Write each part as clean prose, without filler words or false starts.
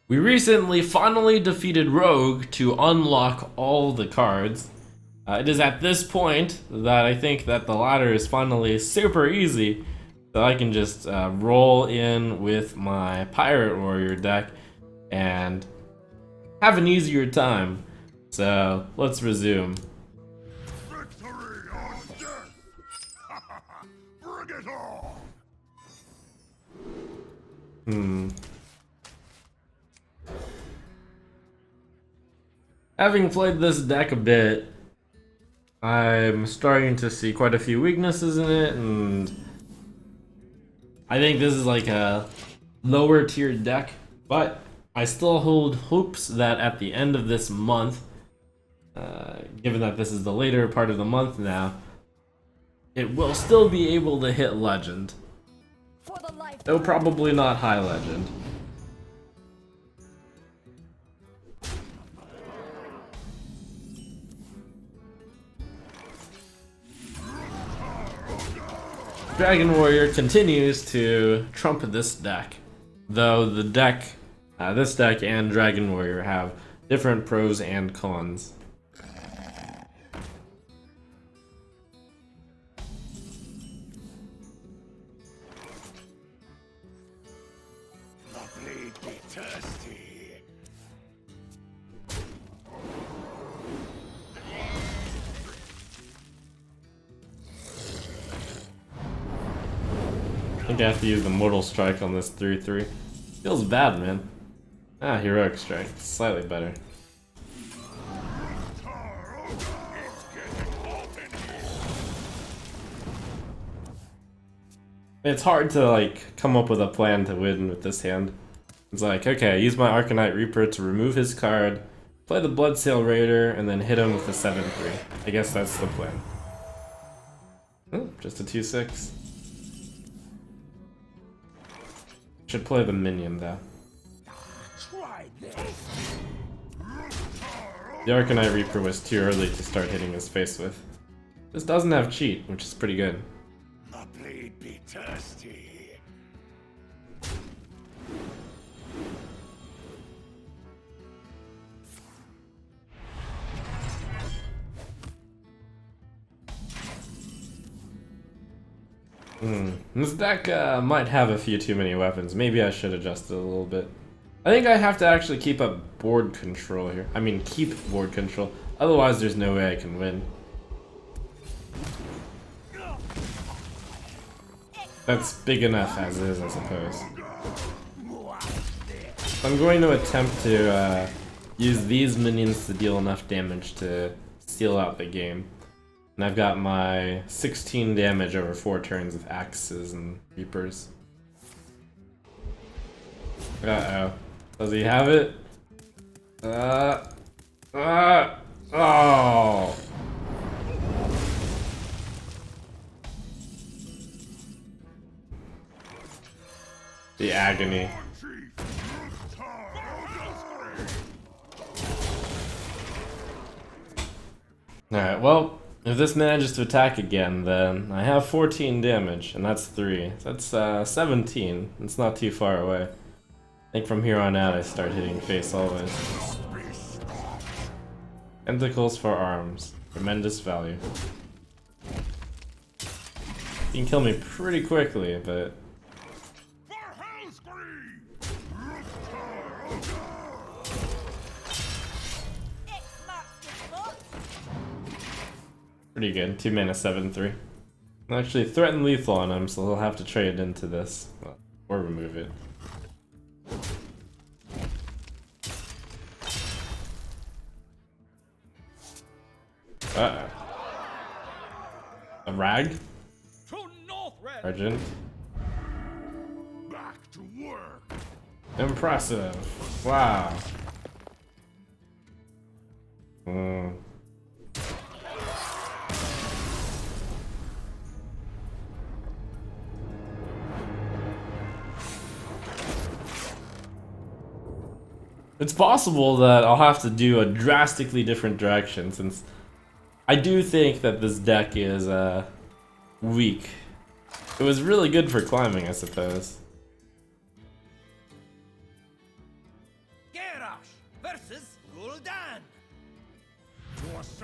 We recently finally defeated Rogue to unlock all the cards. It is at this point that I think that the ladder is finally super easy, so I can just roll in with my Pirate Warrior deck and have an easier time. So let's resume. Victory or death! Bring it on! Having played this deck a bit, I'm starting to see quite a few weaknesses in it, and I think this is like a lower tier deck, but I still hold hopes that at the end of this month, given that this is the later part of the month now, it will still be able to hit Legend. Though probably not High Legend. Dragon Warrior continues to trump this deck, though the deck, this deck and Dragon Warrior have different pros and cons. The blade be thirsty. I think I have to use the Mortal Strike on this 3-3. Feels bad, man. Ah, Heroic Strike. Slightly better. It's hard to, like, come up with a plan to win with this hand. It's like, okay, use my Arcanite Reaper to remove his card, play the Bloodsail Raider, and then hit him with a 7-3. I guess that's the plan. Oh, just a 2-6. Should play the minion though. The Arcanite Reaper was too early to start hitting his face with. This doesn't have cheat, which is pretty good. The blade be thirsty. This deck might have a few too many weapons. Maybe I should adjust it a little bit. I think I have to actually keep up board control here. I mean, keep board control. Otherwise, there's no way I can win. That's big enough as is, I suppose. I'm going to attempt to use these minions to deal enough damage to steal out the game. And I've got my 16 damage over 4 turns with axes and reapers. Uh-oh. Does he have it? Oh! The agony. Alright, well, if this manages to attack again, then I have 14 damage, and that's 3. That's 17. It's not too far away. I think from here on out I start hitting face always. Tentacles for arms. Tremendous value. You can kill me pretty quickly, but... Pretty good. 2 mana, 7-3. Actually, threaten lethal on him, so he'll have to trade into this. Or remove it. Uh-oh. A rag? Argent. Back to work. Impressive. Wow. It's possible that I'll have to do a drastically different direction, since I do think that this deck is weak. It was really good for climbing, I suppose.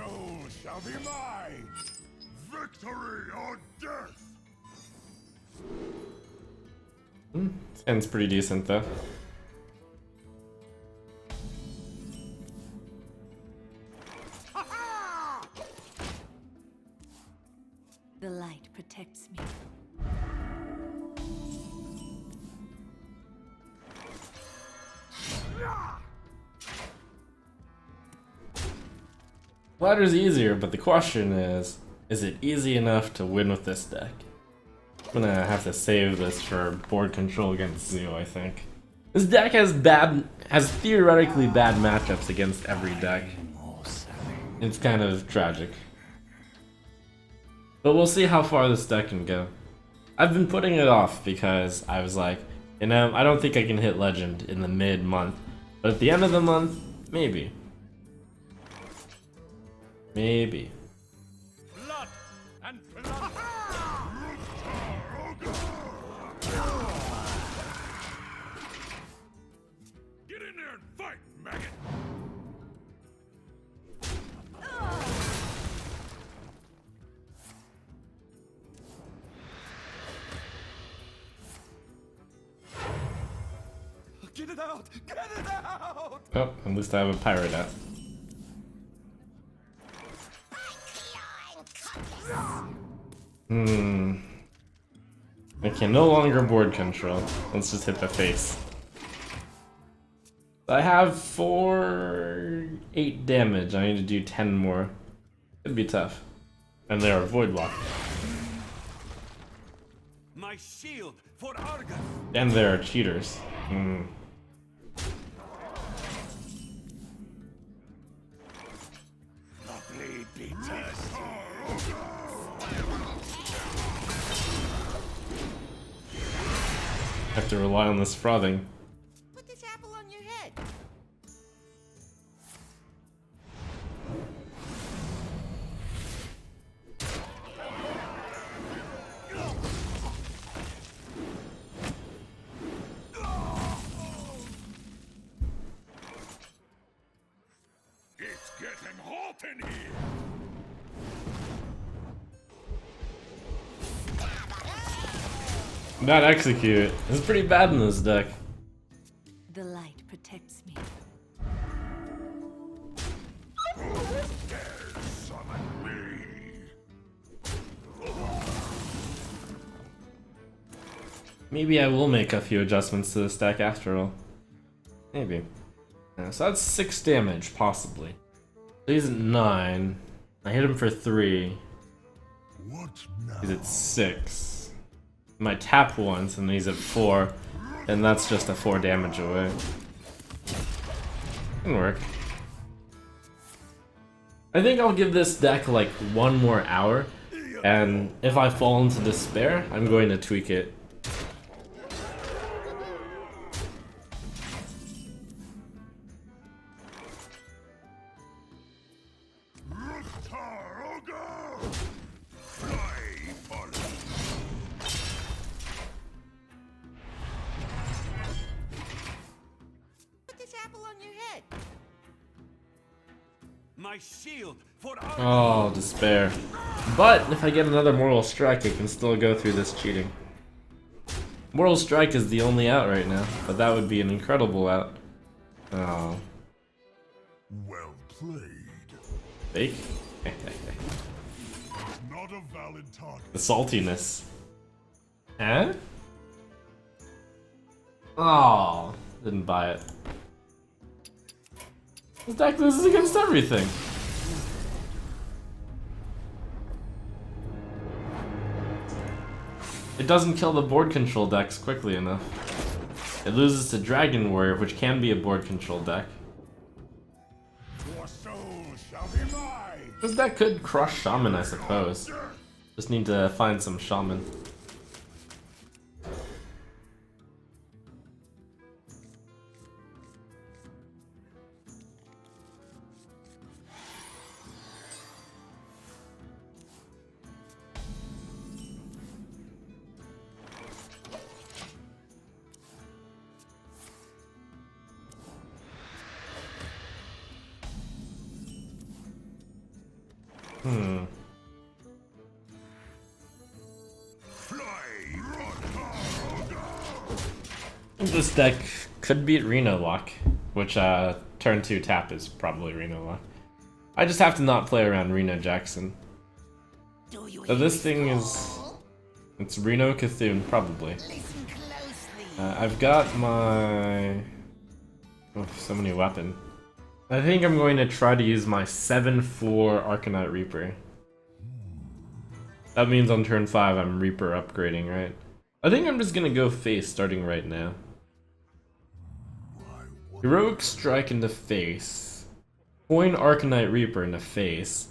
soul shall be mine. Victory or death. This hand's pretty decent though. The light protects me. Ladder's easier, but the question is it easy enough to win with this deck? I'm gonna have to save this for board control against Zoo, I think. This deck has theoretically bad matchups against every deck. It's kind of tragic. But we'll see how far this deck can go. I've been putting it off because I was like, you know, I don't think I can hit Legend in the mid-month. But at the end of the month, maybe. Maybe. Blood and blood. Get in there and fight, maggot. Get it out! Get it out! Oh, at least I have a pirate out. I can no longer board control. Let's just hit the face. I have 8 damage. I need to do 10 more. It'd be tough. And they are void locked. My shield for Argus! And there are cheaters. The blade be thirsty. Have to rely on this frothing. Put this apple on your head. It's getting hot in here. Not execute. It's pretty bad in this deck. The light protects me. Summon me. Maybe I will make a few adjustments to this deck after all. Maybe. Yeah, so that's 6 damage, possibly. So he's at 9. I hit him for 3. What now? He's at 6. I tap once and he's at 4. And that's just a 4 damage away. Can work. I think I'll give this deck like 1 more hour. And if I fall into despair, I'm going to tweak it. Put this apple on your head. My shield for Argus! Oh, despair. But if I get another Mortal Strike, I can still go through this cheating. Mortal Strike is the only out right now, but that would be an incredible out. Oh. Well played. Fake? Not a valid target. The saltiness. Huh? Oh, didn't buy it. This deck loses against everything. It doesn't kill the board control decks quickly enough. It loses to Dragon Warrior, which can be a board control deck. Your soul shall be mine. This deck could crush Shaman, I suppose. Just need to find some Shaman. This deck could beat Reno Lock, which turn 2 tap is probably Reno Lock. I just have to not play around Reno Jackson. So this thing is... it's Reno C'Thun, probably. I've got my... oh, so many weapons. I think I'm going to try to use my 7/4 Arcanite Reaper. That means on turn 5 I'm Reaper upgrading, right? I think I'm just gonna go face starting right now. Heroic Strike into face. Coin Arcanite Reaper into face.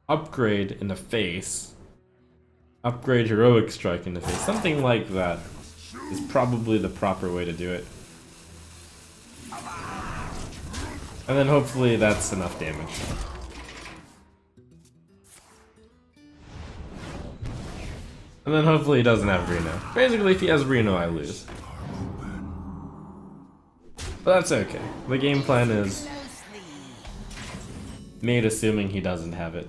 Upgrade into face. Upgrade Heroic Strike into face. Something like that is probably the proper way to do it. And then hopefully that's enough damage. And then hopefully he doesn't have Reno. Basically, if he has Reno, I lose. But that's okay. The game plan is made assuming he doesn't have it.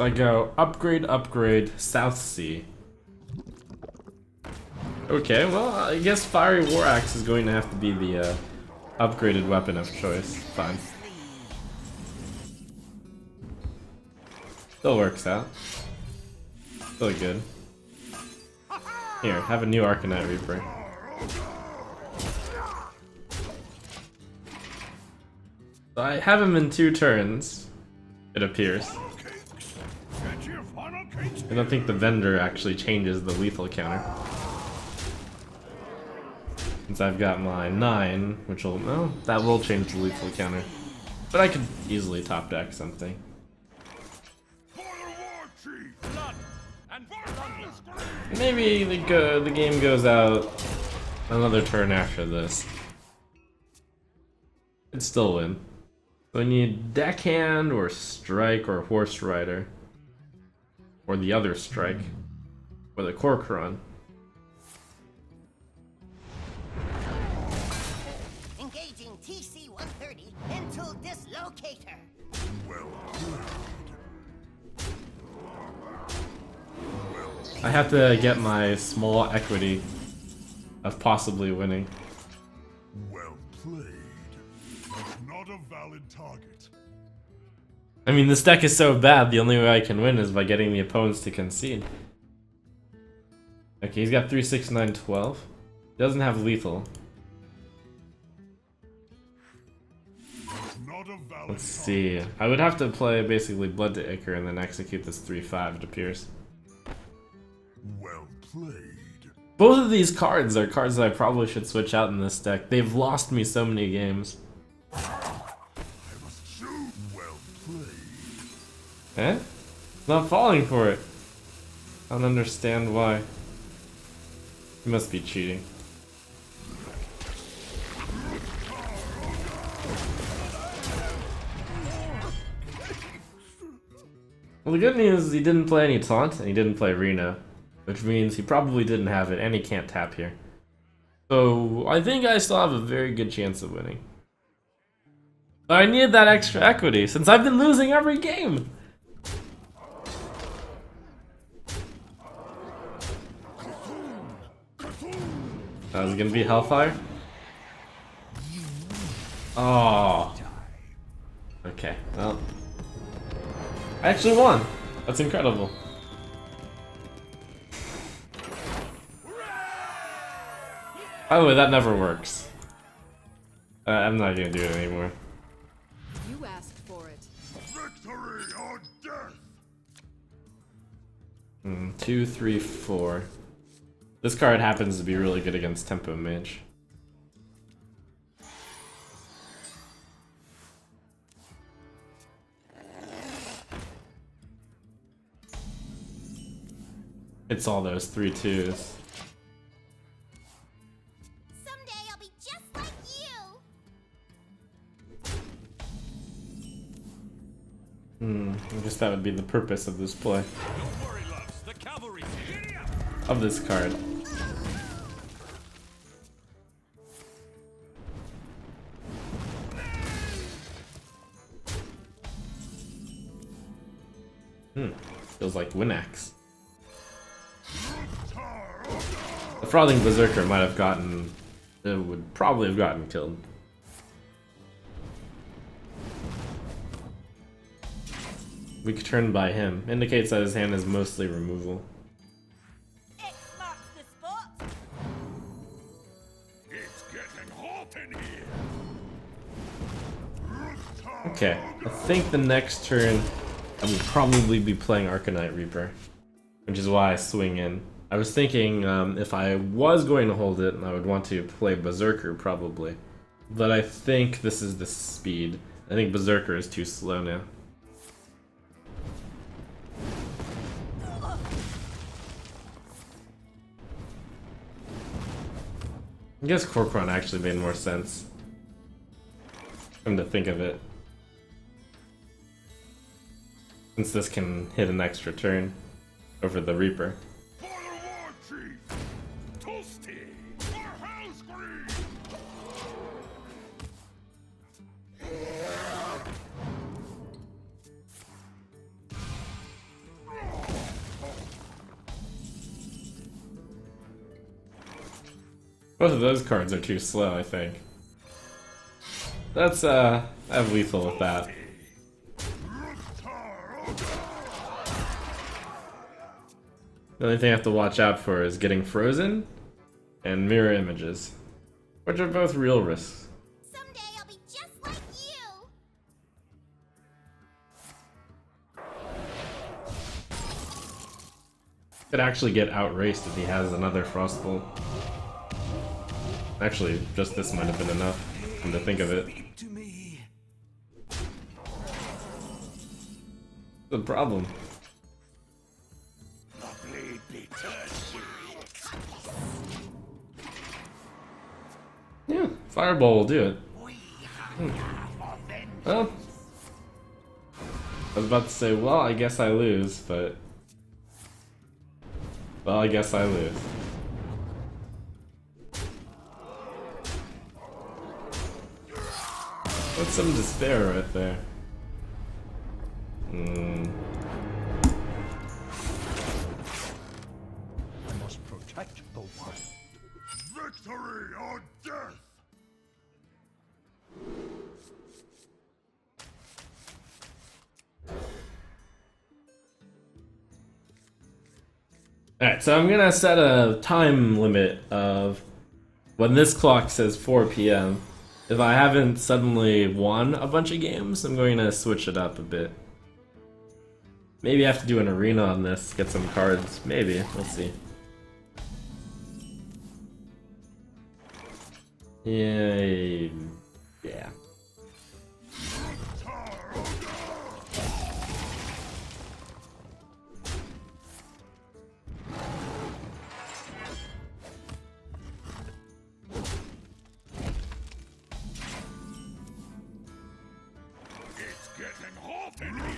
I go upgrade, upgrade, South Sea. Okay, well, I guess Fiery War Axe is going to have to be the upgraded weapon of choice. Fine. Still works out. Still good. Here, have a new Arcanite Reaper. So I have him in 2 turns, it appears. I don't think the vendor actually changes the lethal counter. Since I've got my 9, which will, no, that will change the lethal counter. But I could easily top deck something. Maybe the game goes out another turn after this. I'd still win. So I need Deckhand or Strike or Horse Rider. Or the other Strike. Or the Corcoran. Engaging TC-130 into dislocator. I have to get my small equity of possibly winning. Well played. Not a valid target. I mean, this deck is so bad, the only way I can win is by getting the opponents to concede. Okay, he's got 3, 6, 9, 12. He doesn't have lethal. Let's see. I would have to play basically Blood to Ichor and then execute this 3/5, it appears. Well played. Both of these cards are cards that I probably should switch out in this deck. They've lost me so many games. Well played. Eh? Not falling for it. I don't understand why. He must be cheating. Well, the good news is he didn't play any Taunt, and he didn't play Reno. Which means he probably didn't have it, and he can't tap here. So, I think I still have a very good chance of winning. But I needed that extra equity, since I've been losing every game! That was gonna be Hellfire? Oh. Okay, well. I actually won! That's incredible. By the way, that never works. I'm not gonna do it anymore. You asked for it. Victory or death. 2, 3, 4. This card happens to be really good against Tempo Mage. It's all those 3/2s. I guess that would be the purpose of this play. Don't worry, loves. The cavalry. Of this card. Feels like Winax. The Frothing Berserker might have gotten... It would probably have gotten killed. Weak turn by him. Indicates that his hand is mostly removal. X marks the spot. It's getting hot in here. Okay, I think the next turn I will probably be playing Arcanite Reaper, which is why I swing in. I was thinking if I was going to hold it, I would want to play Berserker probably. But I think this is the speed. I think Berserker is too slow now. I guess Corcoran actually made more sense. Come to think of it. Since this can hit an extra turn over the Reaper. For the war chief, Toasty, for Hellscream. Both of those cards are too slow, I think. That's, I have lethal with that. The only thing I have to watch out for is getting frozen and mirror images, which are both real risks. Someday I'll be just like you. Could actually get outraced if he has another Frostbolt. Actually, just this might have been enough, come to think of it. The problem. Yeah, Fireball will do it. Well, I was about to say, well, I guess I lose, but... Well, I guess I lose. That's some despair right there. I must protect the wild. Victory or death! Alright, so I'm gonna set a time limit of when this clock says 4 p.m. If I haven't suddenly won a bunch of games, I'm going to switch it up a bit. Maybe I have to do an arena on this, get some cards. Maybe, we'll see. Yay. Yeah. It's getting hot in here.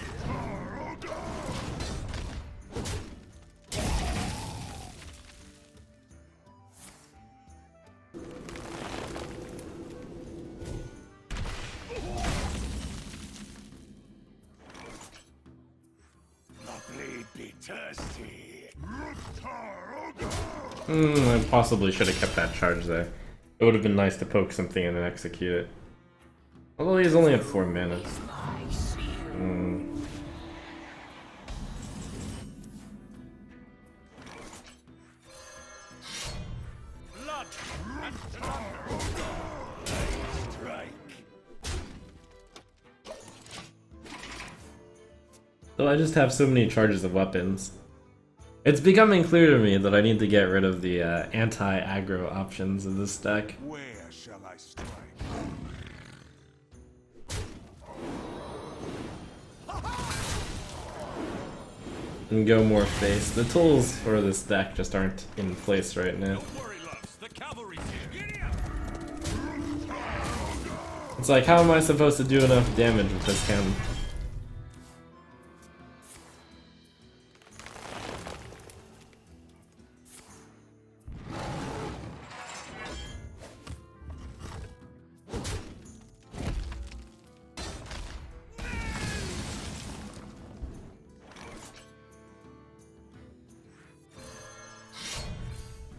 I possibly should have kept that charge there. It would have been nice to poke something and then execute it. Although he's only at 4 mana. Blood and thunder. So I just have so many charges of weapons. It's becoming clear to me that I need to get rid of the anti-aggro options of this deck. Where shall I strike? And go more face. The tools for this deck just aren't in place right now. Don't worry, loves. The cavalry's here. Giddy up. It's like, how am I supposed to do enough damage with this cannon?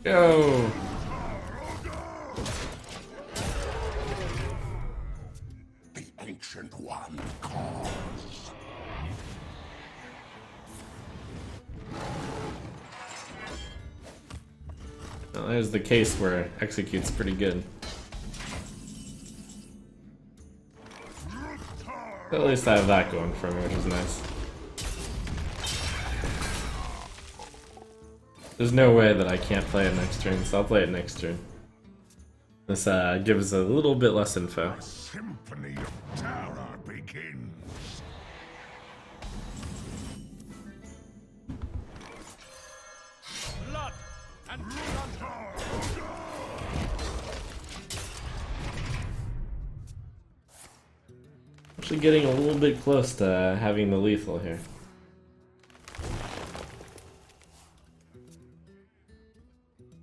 Go! The Ancient One calls. Well, there's the case where execute's pretty good. At least I have that going for me, which is nice. There's no way that I can't play it next turn, so I'll play it next turn. This gives a little bit less info. Symphony of terror begins. Blood and thunder. Actually getting a little bit close to having the lethal here.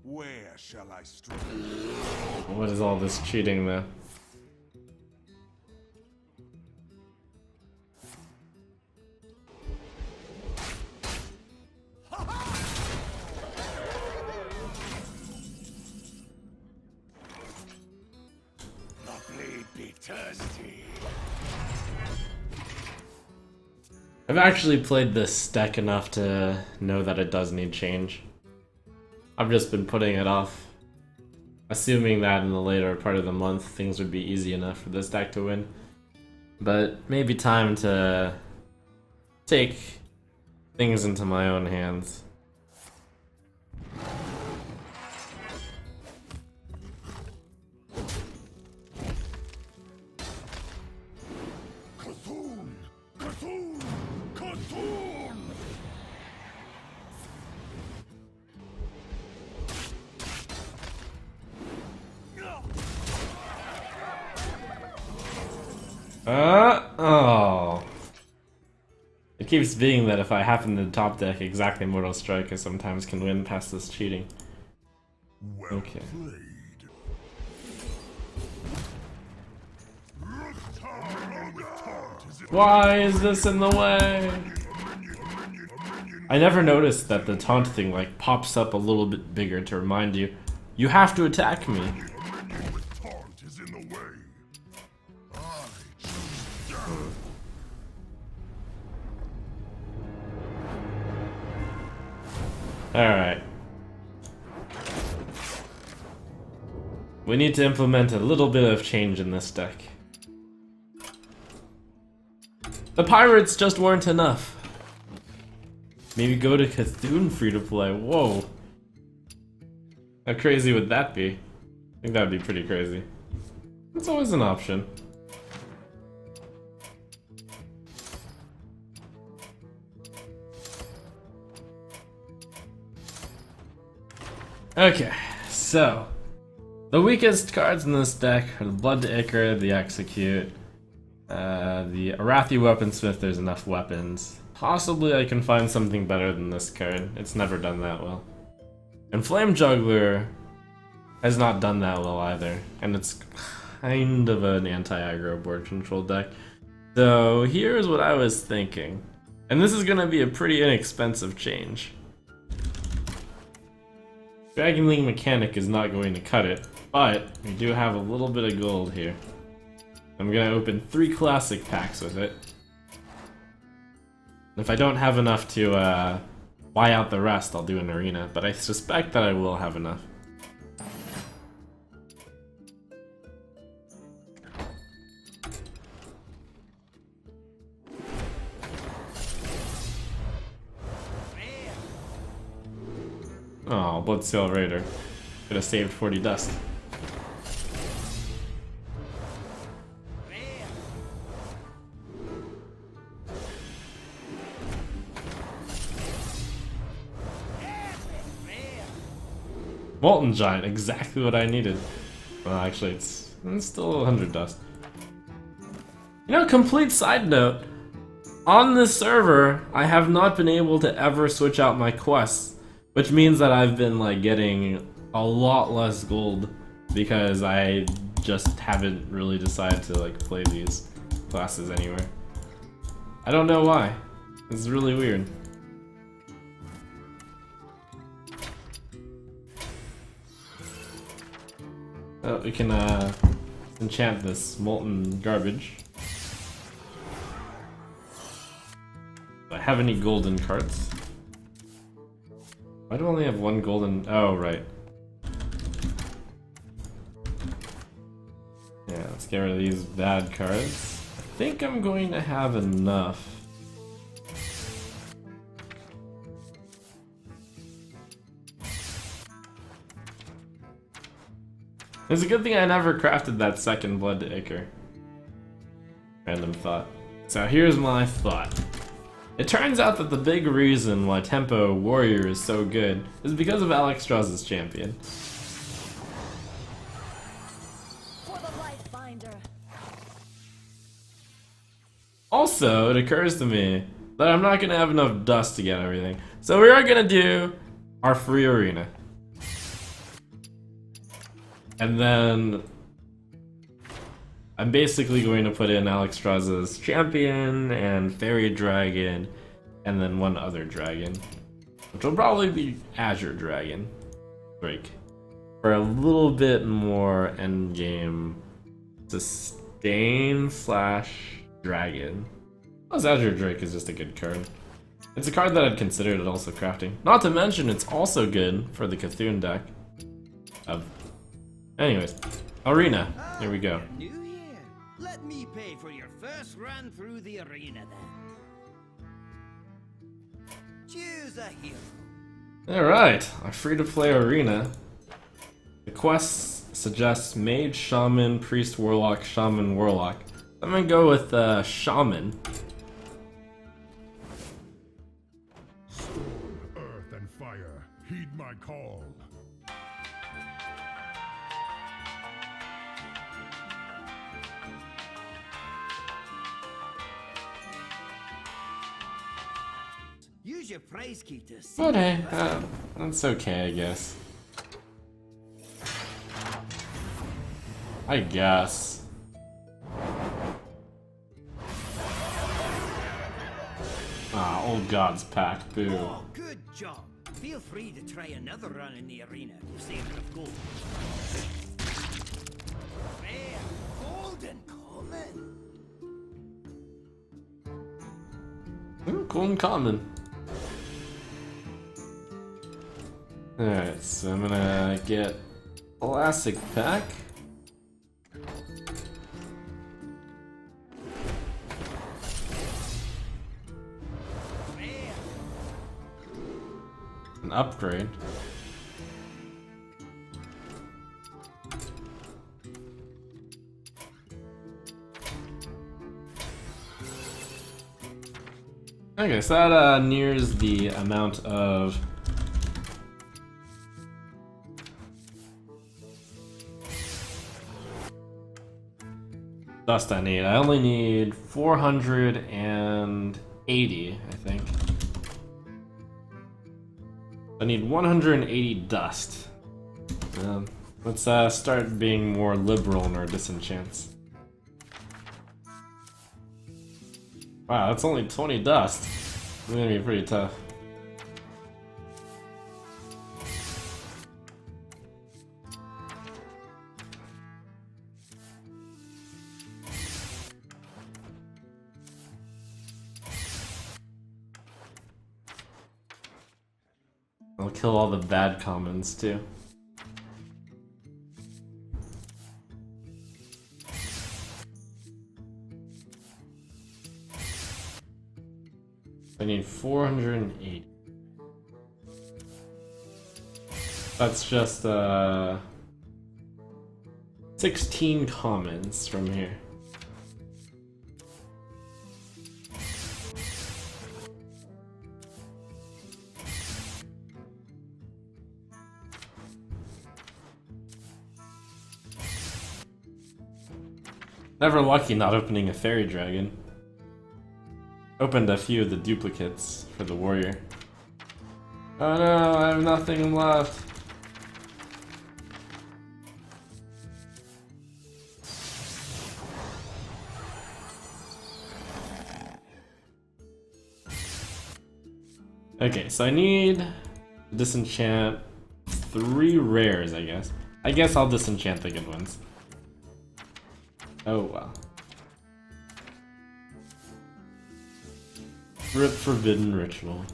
Where shall I strike? What is all this cheating though? The blade be thirsty. I've actually played this deck enough to know that it does need change. I've just been putting it off, assuming that in the later part of the month things would be easy enough for this deck to win. But maybe time to take things into my own hands. C'Thun! C'Thun! C'Thun! Oh. It keeps being that if I happen to top deck exactly Mortal Strike, I sometimes can win past this cheating. Well Okay. played. Why is this in the way? I never noticed that the taunt thing like pops up a little bit bigger to remind you, you have to attack me. Minion with taunt is in the way. I choose death. Alright. We need to implement a little bit of change in this deck. The pirates just weren't enough. Maybe go to C'Thun free to play. Whoa. How crazy would that be? I think that would be pretty crazy. It's always an option. Okay, so the weakest cards in this deck are the Blood to Ichor, the Execute, the Arathi Weaponsmith. There's enough weapons. Possibly I can find something better than this card. It's never done that well. And Flame Juggler has not done that well either, and it's kind of an anti-aggro board control deck. So here's what I was thinking, and this is gonna be a pretty inexpensive change. Dragon Link Mechanic is not going to cut it, but we do have a little bit of gold here. I'm gonna open 3 classic packs with it. If I don't have enough to buy out the rest, I'll do an arena, but I suspect that I will have enough. Oh, Bloodseal Raider. Could have saved 40 dust. Molten Giant, exactly what I needed. Well, actually, it's still 100 dust. You know, complete side note. On this server, I have not been able to ever switch out my quests, which means that I've been like getting a lot less gold because I just haven't really decided to like play these classes anywhere. I don't know why. It's really weird. we can enchant this molten garbage. Do I have any golden cards? Why do I only have one golden? Oh, right. Yeah, let's get rid of these bad cards. I think I'm going to have enough. It's a good thing I never crafted that second Blood Acre. Random thought. So here's my thought. It turns out that the big reason why Tempo Warrior is so good is because of Alex Strauss's champion. For the light finder. Also, it occurs to me that I'm not gonna have enough dust to get everything. So we are gonna do our free arena. And then I'm basically going to put in Alex Strauss's champion and fairy dragon and then one other dragon, which will probably be Azure Dragon Drake, for a little bit more endgame sustain / dragon. Plus Azure Drake is just a good card. It's a card that I'd considered also crafting. Not to mention it's also good for the C'Thun deck. Anyways, arena. Here we go. You're new here. Let me pay for your first run through the arena then. Choose a hero. Alright, our free-to-play arena. The quest suggests Mage, Shaman, Priest, Warlock, Shaman, Warlock. I'm gonna go with Shaman. Storm, earth, and fire, heed my call. Use your prize key to see. But hey, that's okay, I guess. I guess. Ah, Old Gods pack, boo. Oh, good job. Feel free to try another run in the arena to save enough gold. Rare, golden common. Ooh, cool and common. Alright, so I'm gonna get classic pack. Rare. An upgrade. Okay, so that nears the amount of dust I need. I only need 480, I think. I need 180 dust. Let's start being more liberal in our disenchants. Wow, that's only 20 dust. It's gonna be pretty tough. I'll kill all the bad commons too. I need 480. That's just 16 commons from here. Never lucky not opening a fairy dragon. Opened a few of the duplicates for the warrior. Oh no, I have nothing left. Okay, so I need to disenchant 3 rares, I guess. I guess I'll disenchant the good ones. Oh well. Rip Forbidden Ritual.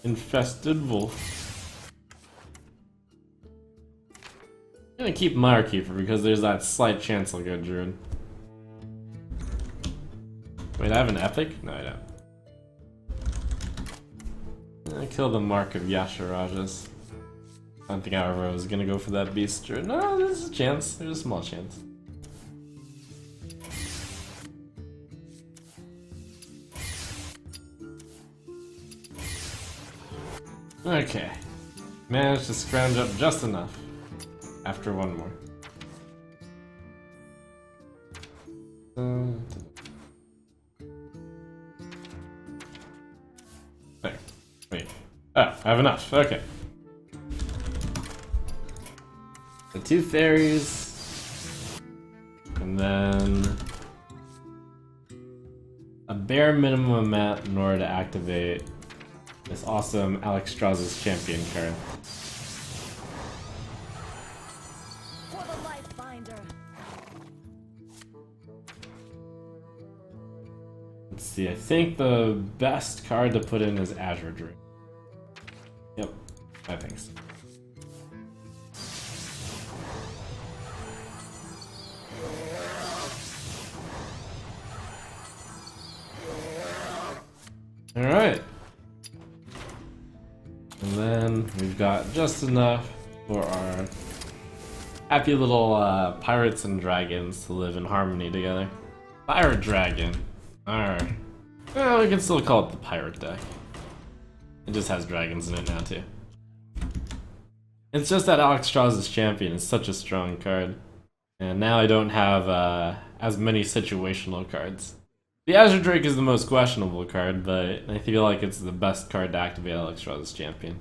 Infested Wolf. I'm gonna keep Mirekeeper because there's that slight chance I'll get Druid. Wait, I have an epic? No, I don't. I kill the Mark of Yasharajas. I don't think however I was gonna go for that beast Druid. No, there's a chance. There's a small chance. Okay. Managed to scrounge up just enough. After one more. There. Wait. Oh, I have enough. Okay. The 2 fairies. And then a bare minimum amount in order to activate this awesome Alex Strauss's champion card. For the light finder. Let's see, I think the best card to put in is Azure Druid. Yep, I think so. Alright. And then we've got just enough for our happy little pirates and dragons to live in harmony together. Pirate Dragon. Alright. Well, we can still call it the pirate deck. It just has dragons in it now too. It's just that Alex Strauss's champion is such a strong card. And now I don't have as many situational cards. The Azure Drake is the most questionable card, but I feel like it's the best card to activate Alex Strauss's champion.